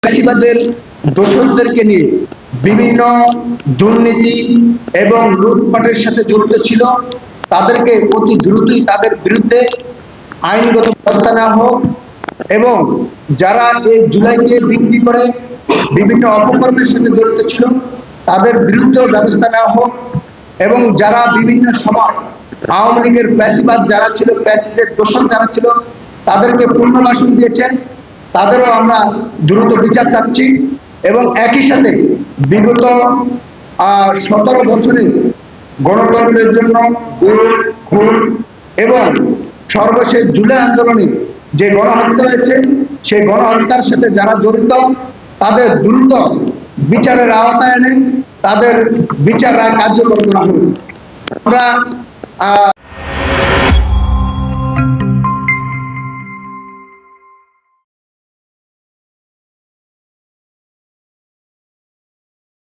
ফ্যাসিবাদের দোসরদেরকে নিয়ে বিভিন্ন দুর্নীতি এবং লুটপাটের সাথে জড়িত ছিল, তাদেরকে অতি দ্রুতই তাদের বিরুদ্ধে আইনগত ব্যবস্থা নেওয়া হোক এবং যারা এই জুলাইকে বিক্রি করে বিভিন্ন অপকর্মের সাথে জড়িত ছিল তাদের বিরুদ্ধেও ব্যবস্থা নেওয়া হোক এবং যারা বিভিন্ন সময় আওয়ামী লীগের ফ্যাসিবাদ যারা ছিল, ফ্যাসিস্টের দোসর যারা ছিল, তাদেরকে পুনর্বাসন দিয়েছেন, তাদেরও আমরা দ্রুত বিচার চাচ্ছি। এবং একই সাথে বিগত 17 বছরে গণতন্ত্রের জন্য খুন এবং সর্বশেষ জুলাই আন্দোলনে যে গণহত্যা হয়েছে সেই গণহত্যার সাথে যারা জড়িত তাদের দ্রুত বিচারের আওতায় এনে তাদের বিচার রায় কার্যকর করা হবে। আমরা